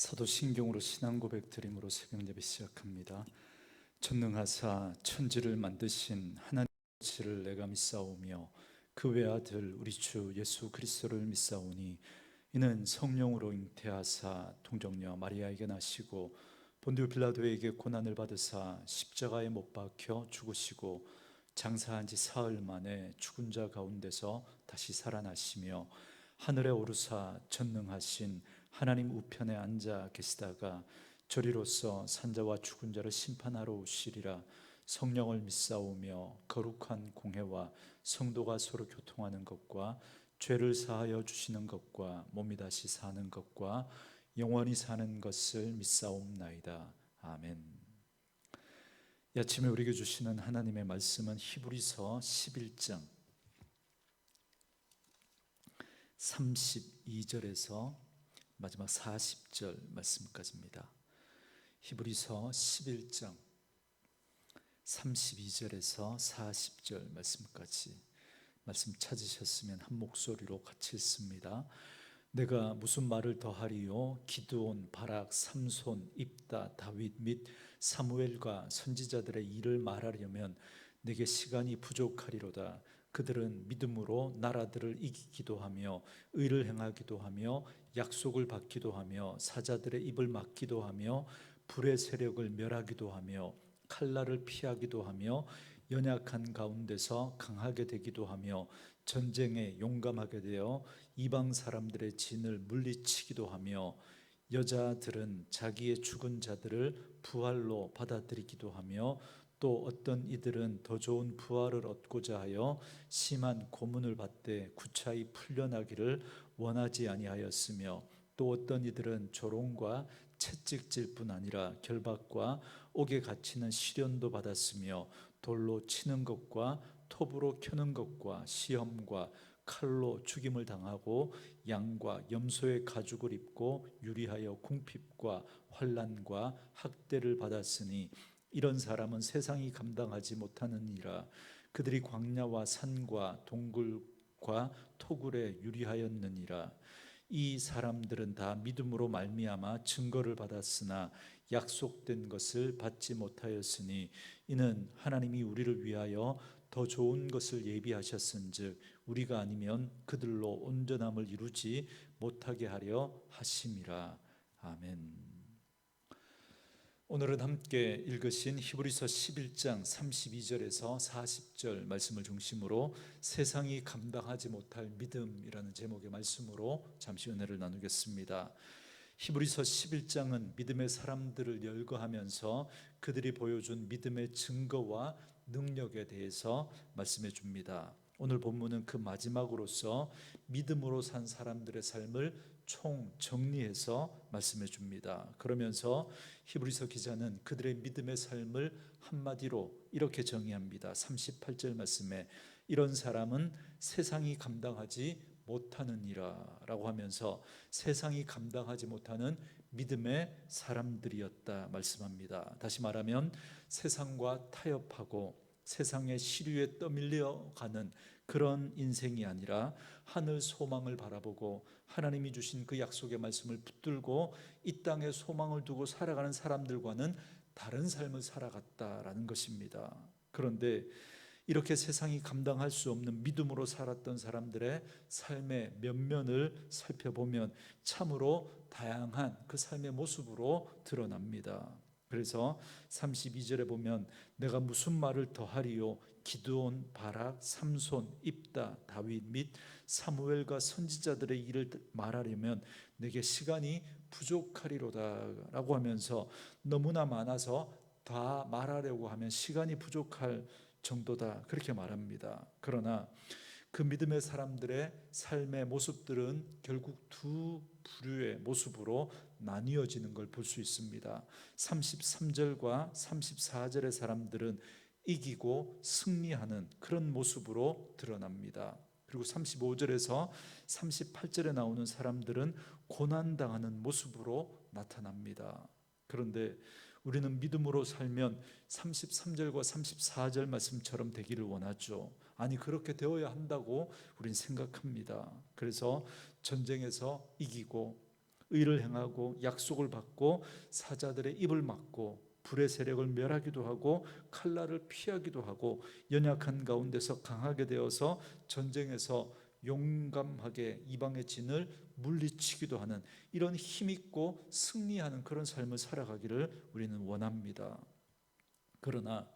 사도신경으로 신앙 고백 드림으로 새벽 예배 시작합니다. 전능하사 천지를 만드신 하나님의 이치를 내가 믿사오며 그 외아들 우리 주 예수 그리스도를 믿사오니 이는 성령으로 잉태하사 동정녀 마리아에게 나시고 본디오 빌라도에게 고난을 받으사 십자가에 못 박혀 죽으시고 장사한 지 사흘 만에 죽은 자 가운데서 다시 살아나시며 하늘에 오르사 전능하신 하나님 우편에 앉아 계시다가 저리로서 산자와 죽은 자를 심판하러 오시리라. 성령을 믿사오며 거룩한 공회와 성도가 서로 교통하는 것과 죄를 사하여 주시는 것과 몸이 다시 사는 것과 영원히 사는 것을 믿사옵나이다. 아멘. 이 아침에 우리에게 주시는 하나님의 말씀은 히브리서 11장 32절에서 마지막 40절 말씀까지입니다. 히브리서 11장 32절에서 40절 말씀까지 말씀 찾으셨으면 한 목소리로 같이 읽습니다. 내가 무슨 말을 더하리요? 기드온, 바락, 삼손, 입다, 다윗 및 사무엘과 선지자들의 일을 말하려면 내게 시간이 부족하리로다. 그들은 믿음으로 나라들을 이기기도 하며 의를 행하기도 하며 약속을 받기도 하며 사자들의 입을 막기도 하며 불의 세력을 멸하기도 하며 칼날을 피하기도 하며 연약한 가운데서 강하게 되기도 하며 전쟁에 용감하게 되어 이방 사람들의 진을 물리치기도 하며 여자들은 자기의 죽은 자들을 부활로 받아들이기도 하며 또 어떤 이들은 더 좋은 부활을 얻고자 하여 심한 고문을 받되 구차히 풀려나기를 원하지 아니하였으며 또 어떤 이들은 조롱과 채찍질 뿐 아니라 결박과 옥에 갇히는 시련도 받았으며 돌로 치는 것과 톱으로 켜는 것과 시험과 칼로 죽임을 당하고 양과 염소의 가죽을 입고 유리하여 궁핍과 환난과 학대를 받았으니 이런 사람은 세상이 감당하지 못하느니라. 그들이 광야와 산과 동굴과 토굴에 유리하였느니라. 이 사람들은 다 믿음으로 말미암아 증거를 받았으나 약속된 것을 받지 못하였으니 이는 하나님이 우리를 위하여 더 좋은 것을 예비하셨은즉 우리가 아니면 그들로 온전함을 이루지 못하게 하려 하심이라. 아멘. 오늘은 함께 읽으신 히브리서 11장 32절에서 40절 말씀을 중심으로 세상이 감당하지 못할 믿음이라는 제목의 말씀으로 잠시 은혜를 나누겠습니다. 히브리서 11장은 믿음의 사람들을 열거하면서 그들이 보여준 믿음의 증거와 능력에 대해서 말씀해 줍니다. 오늘 본문은 그 마지막으로서 믿음으로 산 사람들의 삶을 총 정리해서 말씀해 줍니다. 그러면서 히브리서 기자는 그들의 믿음의 삶을 한마디로 이렇게 정의합니다. 38절 말씀에 이런 사람은 세상이 감당하지 못하느니라 라고 하면서 세상이 감당하지 못하는 믿음의 사람들이었다 말씀합니다. 다시 말하면 세상과 타협하고 세상의 시류에 떠밀려가는 그런 인생이 아니라 하늘 소망을 바라보고 하나님이 주신 그 약속의 말씀을 붙들고 이 땅에 소망을 두고 살아가는 사람들과는 다른 삶을 살아갔다라는 것입니다. 그런데 이렇게 세상이 감당할 수 없는 믿음으로 살았던 사람들의 삶의 면면을 살펴보면 참으로 다양한 그 삶의 모습으로 드러납니다. 그래서 32절에 보면 내가 무슨 말을 더하리요? 기드온, 바락, 삼손, 입다, 다윗 및 사무엘과 선지자들의 일을 말하려면 내게 시간이 부족하리로다 라고 하면서 너무나 많아서 다 말하려고 하면 시간이 부족할 정도다 그렇게 말합니다. 그러나 그 믿음의 사람들의 삶의 모습들은 결국 두 부류의 모습으로 나뉘어지는 걸 볼 수 있습니다. 33절과 34절의 사람들은 이기고 승리하는 그런 모습으로 드러납니다. 그리고 35절에서 38절에 나오는 사람들은 고난당하는 모습으로 나타납니다. 그런데 우리는 믿음으로 살면 33절과 34절 말씀처럼 되기를 원하죠. 아니 그렇게 되어야 한다고 우리는 생각합니다. 그래서 전쟁에서 이기고 의를 행하고 약속을 받고 사자들의 입을 막고 불의 세력을 멸하기도 하고 칼날을 피하기도 하고 연약한 가운데서 강하게 되어서 전쟁에서 용감하게 이방의 진을 물리치기도 하는 이런 힘있고 승리하는 그런 삶을 살아가기를 우리는 원합니다. 그러나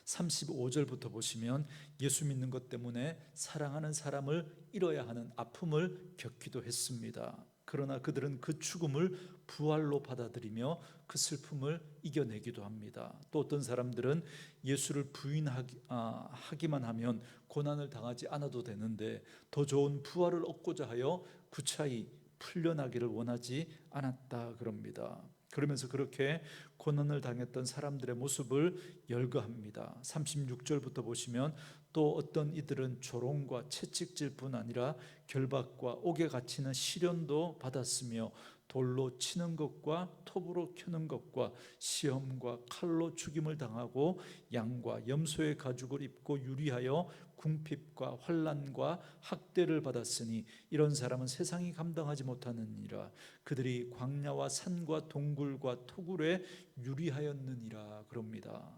35절부터 보시면 예수 믿는 것 때문에 사랑하는 사람을 잃어야 하는 아픔을 겪기도 했습니다. 그러나 그들은 그 죽음을 부활로 받아들이며 그 슬픔을 이겨내기도 합니다. 또 어떤 사람들은 예수를 부인하기만 하면 고난을 당하지 않아도 되는데 더 좋은 부활을 얻고자 하여 구차히 풀려나기를 원하지 않았다 그럽니다. 그러면서 그렇게 고난을 당했던 사람들의 모습을 열거합니다. 36절부터 보시면 또 어떤 이들은 조롱과 채찍질 뿐 아니라 결박과 옥에 갇히는 시련도 받았으며 돌로 치는 것과 톱으로 켜는 것과 시험과 칼로 죽임을 당하고 양과 염소의 가죽을 입고 유리하여 궁핍과 환난과 학대를 받았으니 이런 사람은 세상이 감당하지 못하느니라. 그들이 광야와 산과 동굴과 토굴에 유리하였느니라 그럽니다.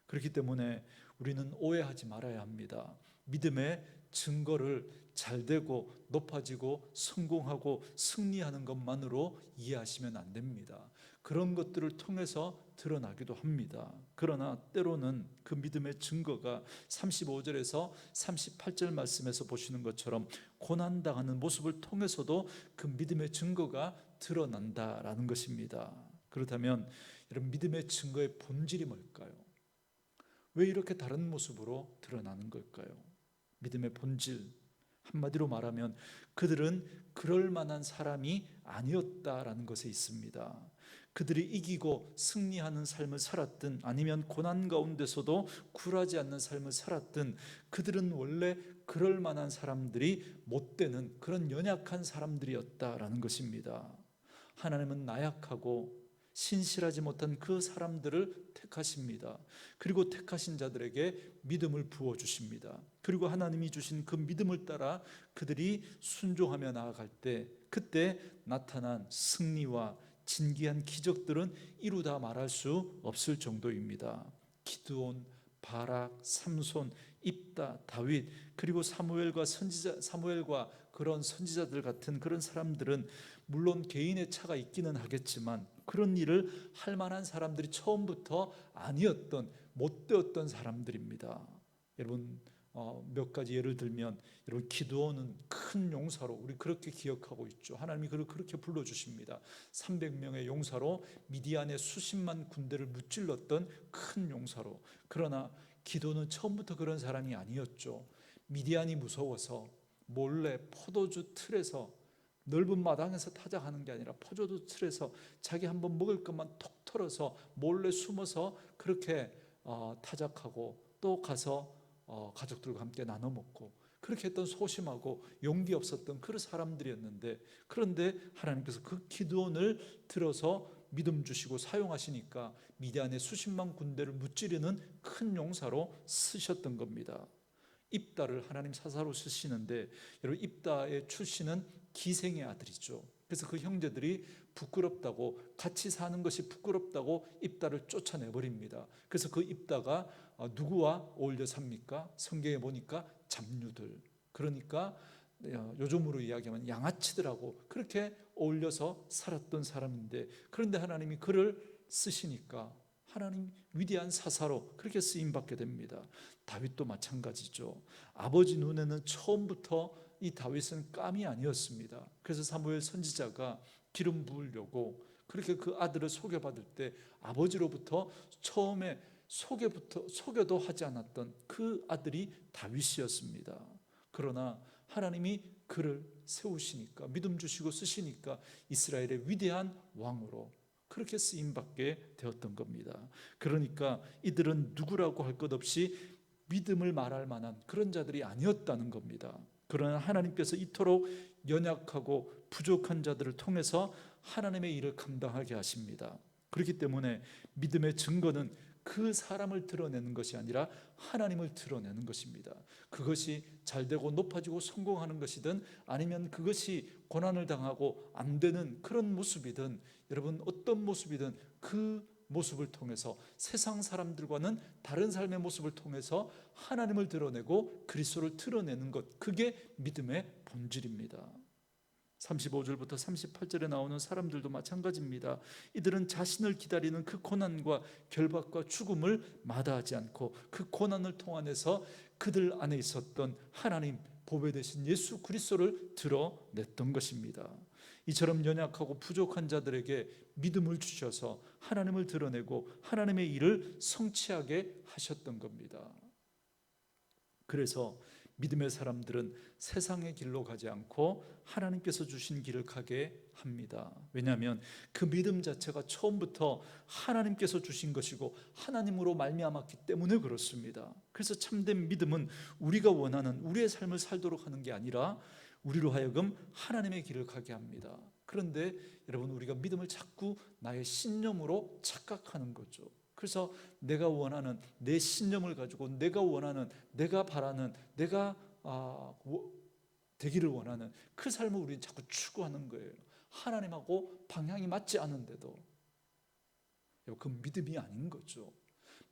그렇기 때문에 우리는 오해하지 말아야 합니다. 믿음의 증거를 잘되고 높아지고 성공하고 승리하는 것만으로 이해하시면 안 됩니다. 그런 것들을 통해서 드러나기도 합니다. 그러나 때로는 그 믿음의 증거가 35절에서 38절 말씀에서 보시는 것처럼 고난당하는 모습을 통해서도 그 믿음의 증거가 드러난다라는 것입니다. 그렇다면 여러분, 믿음의 증거의 본질이 뭘까요? 왜 이렇게 다른 모습으로 드러나는 걸까요? 믿음의 본질, 한마디로 말하면 그들은 그럴 만한 사람이 아니었다라는 것에 있습니다. 그들이 이기고 승리하는 삶을 살았든 아니면 고난 가운데서도 굴하지 않는 삶을 살았든 그들은 원래 그럴 만한 사람들이 못 되는 그런 연약한 사람들이었다라는 것입니다. 하나님은 나약하고 신실하지 못한 그 사람들을 택하십니다. 그리고 택하신 자들에게 믿음을 부어주십니다. 그리고 하나님이 주신 그 믿음을 따라 그들이 순종하며 나아갈 때 그때 나타난 승리와 진귀한 기적들은 이루다 말할 수 없을 정도입니다. 기드온, 바락, 삼손, 입다, 다윗, 그리고 사무엘과 그런 선지자들 같은 그런 사람들은 물론 개인의 차가 있기는 하겠지만 그런 일을 할 만한 사람들이 처음부터 아니었던, 못 되었던 사람들입니다. 여러분, 몇 가지 예를 들면, 여러분, 기드온은 큰 용사로 우리 그렇게 기억하고 있죠. 하나님이 그를 그렇게 불러주십니다. 300명의 용사로 미디안의 수십만 군대를 무찔렀던 큰 용사로. 그러나 기드온은 처음부터 그런 사람이 아니었죠. 미디안이 무서워서 몰래 포도주 틀에서, 넓은 마당에서 타작하는 게 아니라 포도주 틀에서 자기 한번 먹을 것만 톡 털어서 몰래 숨어서 그렇게 타작하고 또 가서 가족들과 함께 나눠 먹고 그렇게 했던 소심하고 용기 없었던 그런 사람들이었는데, 그런데 하나님께서 그 기드온을 들어서 믿음 주시고 사용하시니까 미디안의 수십만 군대를 무찌르는 큰 용사로 쓰셨던 겁니다. 입다를 하나님 사사로 쓰시는데, 여러분, 입다의 출신은 기생의 아들이죠. 그래서 그 형제들이 부끄럽다고, 같이 사는 것이 부끄럽다고 입다를 쫓아내버립니다. 그래서 그 입다가 누구와 어울려 삽니까? 성경에 보니까 잡류들, 그러니까 요즘으로 이야기하면 양아치들하고 그렇게 어울려서 살았던 사람인데, 그런데 하나님이 그를 쓰시니까 하나님 위대한 사사로 그렇게 쓰임받게 됩니다. 다윗도 마찬가지죠. 아버지 눈에는 처음부터 이 다윗은 깜이 아니었습니다. 그래서 사무엘 선지자가 기름 부으려고 그렇게 그 아들을 소개받을 때 아버지로부터 처음에 소개도 하지 않았던 그 아들이 다윗이었습니다. 그러나 하나님이 그를 세우시니까, 믿음 주시고 쓰시니까 이스라엘의 위대한 왕으로 그렇게 쓰임받게 되었던 겁니다. 그러니까 이들은 누구라고 할 것 없이 믿음을 말할 만한 그런 자들이 아니었다는 겁니다. 그러나 하나님께서 이토록 연약하고 부족한 자들을 통해서 하나님의 일을 감당하게 하십니다. 그렇기 때문에 믿음의 증거는 그 사람을 드러내는 것이 아니라 하나님을 드러내는 것입니다. 그것이 잘되고 높아지고 성공하는 것이든 아니면 그것이 고난을 당하고 안 되는 그런 모습이든, 여러분 어떤 모습이든 그 모습을 통해서 세상 사람들과는 다른 삶의 모습을 통해서 하나님을 드러내고 그리스도를 드러내는 것, 그게 믿음의 본질입니다. 35절부터 38절에 나오는 사람들도 마찬가지입니다. 이들은 자신을 기다리는 그 고난과 결박과 죽음을 마다하지 않고 그 고난을 통해서 그들 안에 있었던 하나님 보배 되신 예수 그리스도를 드러냈던 것입니다. 이처럼 연약하고 부족한 자들에게 믿음을 주셔서 하나님을 드러내고 하나님의 일을 성취하게 하셨던 겁니다. 그래서 믿음의 사람들은 세상의 길로 가지 않고 하나님께서 주신 길을 가게 합니다. 왜냐하면 그 믿음 자체가 처음부터 하나님께서 주신 것이고 하나님으로 말미암았기 때문에 그렇습니다. 그래서 참된 믿음은 우리가 원하는 우리의 삶을 살도록 하는 게 아니라 우리로 하여금 하나님의 길을 가게 합니다. 그런데 여러분, 우리가 믿음을 자꾸 나의 신념으로 착각하는 거죠. 그래서 내가 원하는 내 신념을 가지고 내가 원하는, 내가 바라는, 내가 되기를 원하는 그 삶을 우리는 자꾸 추구하는 거예요. 하나님하고 방향이 맞지 않은데도. 그 믿음이 아닌 거죠.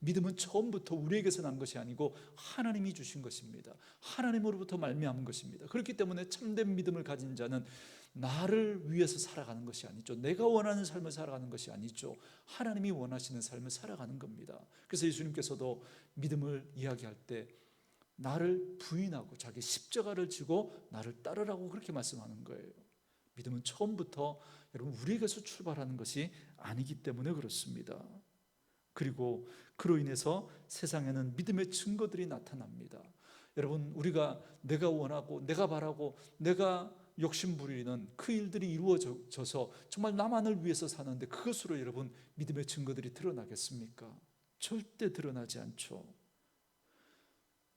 믿음은 처음부터 우리에게서 난 것이 아니고 하나님이 주신 것입니다. 하나님으로부터 말미암은 것입니다. 그렇기 때문에 참된 믿음을 가진 자는 나를 위해서 살아가는 것이 아니죠. 내가 원하는 삶을 살아가는 것이 아니죠. 하나님이 원하시는 삶을 살아가는 겁니다. 그래서 예수님께서도 믿음을 이야기할 때 나를 부인하고 자기 십자가를 지고 나를 따르라고 그렇게 말씀하는 거예요. 믿음은 처음부터 여러분 우리에게서 출발하는 것이 아니기 때문에 그렇습니다. 그리고 그로 인해서 세상에는 믿음의 증거들이 나타납니다. 여러분, 우리가 내가 원하고 내가 바라고 내가 욕심 부리는 그 일들이 이루어져서 정말 나만을 위해서 사는데 그것으로 여러분 믿음의 증거들이 드러나겠습니까? 절대 드러나지 않죠.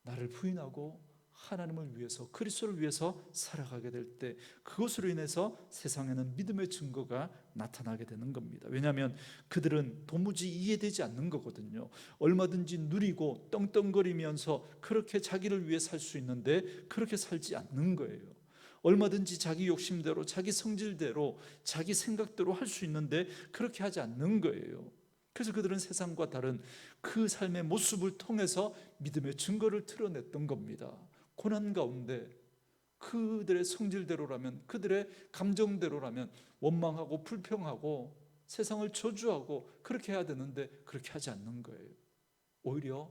나를 부인하고 하나님을 위해서, 그리스도를 위해서 살아가게 될 때 그것으로 인해서 세상에는 믿음의 증거가 나타나게 되는 겁니다. 왜냐하면 그들은 도무지 이해되지 않는 거거든요. 얼마든지 누리고 떵떵거리면서 그렇게 자기를 위해 살 수 있는데 그렇게 살지 않는 거예요. 얼마든지 자기 욕심대로, 자기 성질대로, 자기 생각대로 할 수 있는데 그렇게 하지 않는 거예요. 그래서 그들은 세상과 다른 그 삶의 모습을 통해서 믿음의 증거를 드러냈던 겁니다. 고난 가운데 그들의 성질대로라면, 그들의 감정대로라면 원망하고 불평하고 세상을 저주하고 그렇게 해야 되는데 그렇게 하지 않는 거예요. 오히려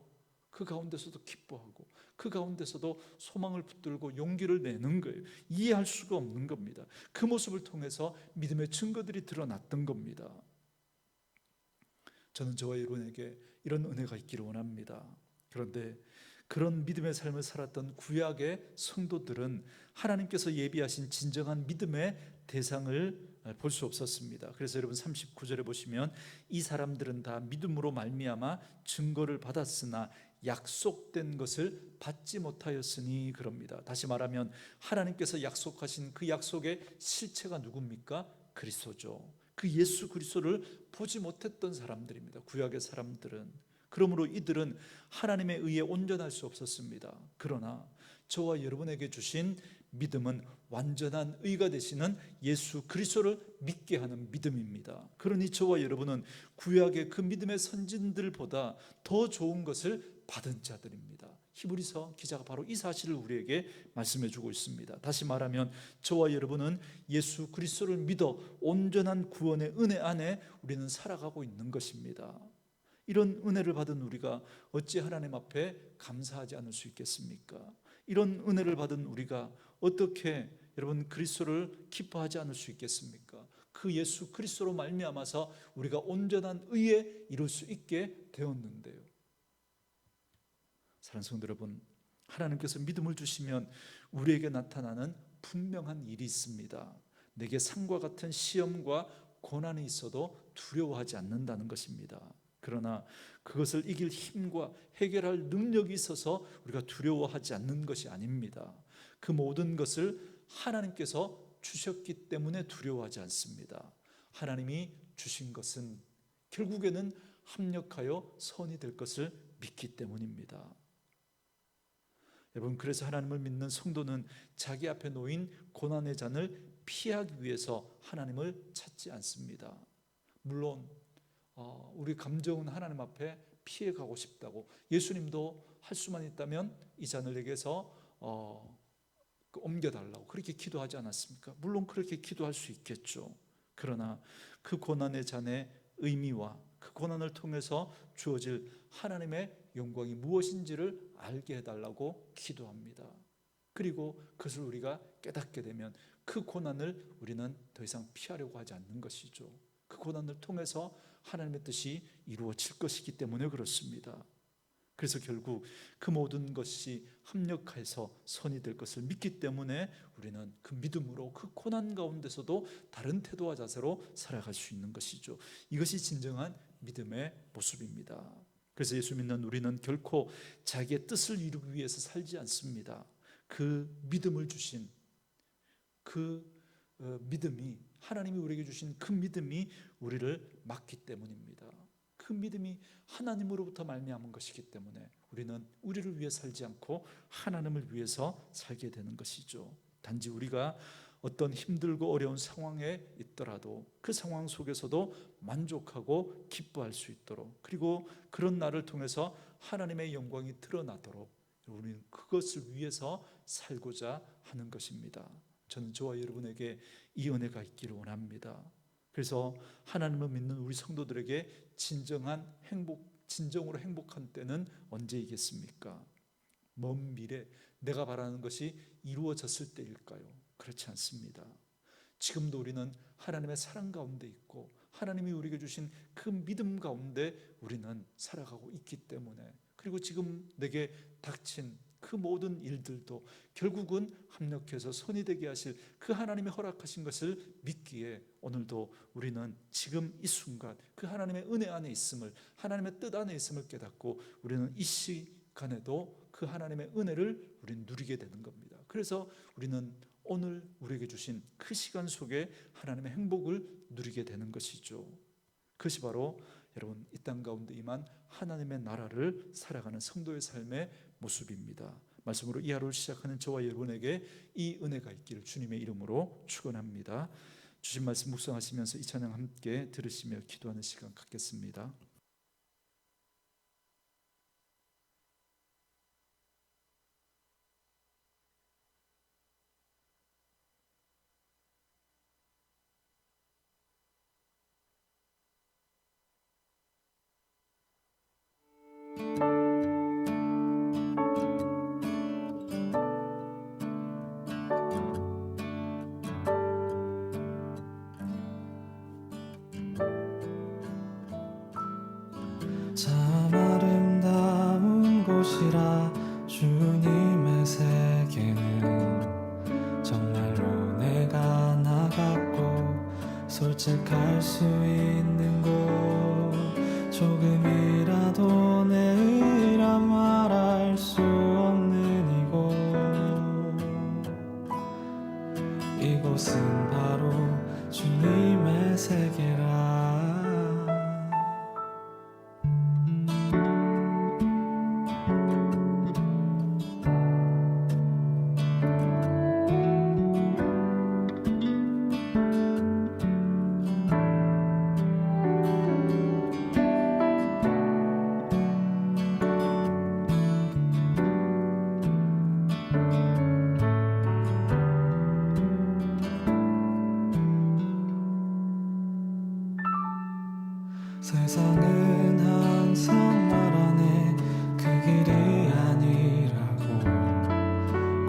그 가운데서도 기뻐하고 그 가운데서도 소망을 붙들고 용기를 내는 거예요. 이해할 수가 없는 겁니다. 그 모습을 통해서 믿음의 증거들이 드러났던 겁니다. 저는 저와 여러분에게 이런 은혜가 있기를 원합니다. 그런데 그런 믿음의 삶을 살았던 구약의 성도들은 하나님께서 예비하신 진정한 믿음의 대상을 볼 수 없었습니다. 그래서 여러분 39절에 보시면 이 사람들은 다 믿음으로 말미암아 증거를 받았으나 약속된 것을 받지 못하였으니 그럽니다. 다시 말하면 하나님께서 약속하신 그 약속의 실체가 누굽니까? 그리스도죠. 그 예수 그리스도를 보지 못했던 사람들입니다. 구약의 사람들은. 그러므로 이들은 하나님에 의해 온전할 수 없었습니다. 그러나 저와 여러분에게 주신 믿음은 완전한 의가 되시는 예수 그리스도를 믿게 하는 믿음입니다. 그러니 저와 여러분은 구약의 그 믿음의 선진들보다 더 좋은 것을 받은 자들입니다. 히브리서 기자가 바로 이 사실을 우리에게 말씀해 주고 있습니다. 다시 말하면 저와 여러분은 예수 그리스도를 믿어 온전한 구원의 은혜 안에 우리는 살아가고 있는 것입니다. 이런 은혜를 받은 우리가 어찌 하나님 앞에 감사하지 않을 수 있겠습니까? 이런 은혜를 받은 우리가 어떻게 여러분 그리스도를 기뻐하지 않을 수 있겠습니까? 그 예수 그리스도로 말미암아서 우리가 온전한 의에 이룰 수 있게 되었는데요. 사랑하는 성도 여러분, 하나님께서 믿음을 주시면 우리에게 나타나는 분명한 일이 있습니다. 내게 상과 같은 시험과 고난이 있어도 두려워하지 않는다는 것입니다. 그러나 그것을 이길 힘과 해결할 능력이 있어서 우리가 두려워하지 않는 것이 아닙니다. 그 모든 것을 하나님께서 주셨기 때문에 두려워하지 않습니다. 하나님이 주신 것은 결국에는 합력하여 선이 될 것을 믿기 때문입니다. 여러분, 그래서 하나님을 믿는 성도는 자기 앞에 놓인 고난의 잔을 피하기 위해서 하나님을 찾지 않습니다. 물론 우리 감정은 하나님 앞에 피해가고 싶다고, 예수님도 할 수만 있다면 이 잔을 내게서 옮겨달라고 그렇게 기도하지 않았습니까? 물론 그렇게 기도할 수 있겠죠. 그러나 그 고난의 잔의 의미와 그 고난을 통해서 주어질 하나님의 영광이 무엇인지를 알게 해달라고 기도합니다. 그리고 그것을 우리가 깨닫게 되면 그 고난을 우리는 더 이상 피하려고 하지 않는 것이죠. 그 고난을 통해서 하나님의 뜻이 이루어질 것이기 때문에 그렇습니다. 그래서 결국 그 모든 것이 합력해서 선이 될 것을 믿기 때문에 우리는 그 믿음으로 그 고난 가운데서도 다른 태도와 자세로 살아갈 수 있는 것이죠. 이것이 진정한 믿음의 모습입니다. 그래서 예수 믿는 우리는 결코 자기의 뜻을 이루기 위해서 살지 않습니다. 그 믿음을 주신 그 믿음이, 하나님이 우리에게 주신 그 믿음이 우리를 맡기 때문입니다. 그 믿음이 하나님으로부터 말미암은 것이기 때문에 우리는 우리를 위해 살지 않고 하나님을 위해서 살게 되는 것이죠. 단지 우리가 어떤 힘들고 어려운 상황에 있더라도 그 상황 속에서도 만족하고 기뻐할 수 있도록, 그리고 그런 날을 통해서 하나님의 영광이 드러나도록 우리는 그것을 위해서 살고자 하는 것입니다. 저는 저와 여러분에게 이 은혜가 있기를 원합니다. 그래서 하나님을 믿는 우리 성도들에게 진정으로 행복한 때는 언제이겠습니까? 먼 미래 내가 바라는 것이 이루어졌을 때일까요? 그렇지 않습니다. 지금도 우리는 하나님의 사랑 가운데 있고 하나님이 우리에게 주신 그 믿음 가운데 우리는 살아가고 있기 때문에, 그리고 지금 내게 닥친 그 모든 일들도 결국은 합력해서 선이 되게 하실 그 하나님의 허락하신 것을 믿기에 오늘도 우리는 지금 이 순간 그 하나님의 은혜 안에 있음을, 하나님의 뜻 안에 있음을 깨닫고 우리는 이 시간에도 그 하나님의 은혜를 우리는 누리게 되는 겁니다. 그래서 우리는 오늘 우리에게 주신 그 시간 속에 하나님의 행복을 누리게 되는 것이죠. 그것이 바로 여러분 이 땅 가운데 임한 하나님의 나라를 살아가는 성도의 삶의 모습입니다. 말씀으로 이 하루를 시작하는 저와 여러분에게 이 은혜가 있기를 주님의 이름으로 축원합니다. 주신 말씀 묵상하시면서 이 찬양 함께 들으시며 기도하는 시간 갖겠습니다. 참 아름다운 곳이라 주님의 세계는 정말로 내가 나갔고 솔직할 수 있는 곳, 조금이라도 내 의라 말할 수 없는 이곳은 바로 주님의 세계라. 세상은 항상 말하네 그 길이 아니라고.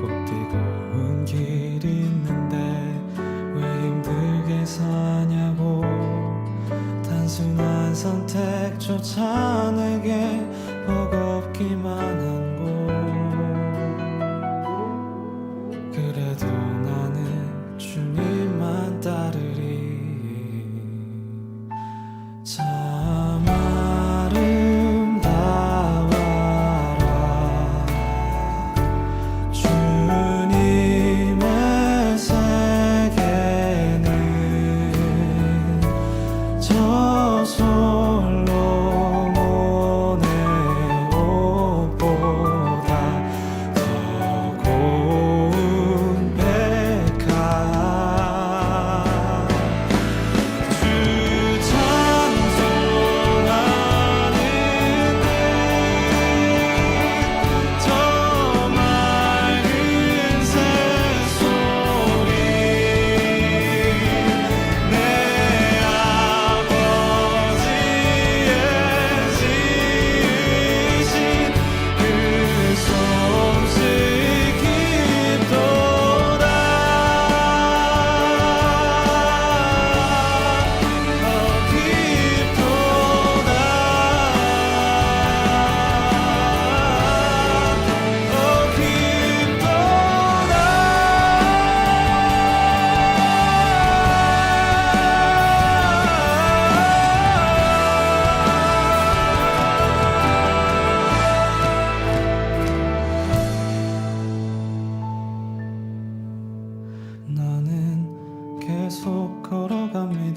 꼭 뛰고은 길이 있는데 왜 힘들게 사냐고. 단순한 선택조차 내게 버겁기만 한 곳. 그래도 나는 주님만 따르리. 참 아름다워라 주님의 세계는 저 솔로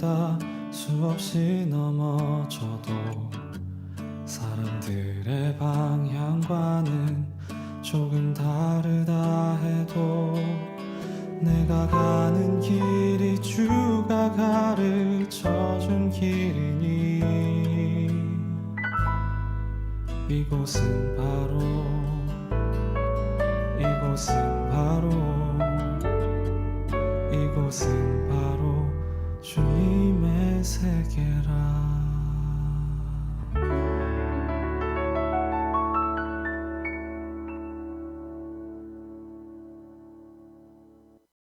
넘어지다 수없이 넘어져도 사람들의 방향과는 조금 다르다 해도 내가 가는 길이 주가 가르쳐준 길이니 이곳은 바로 주님의 세계라.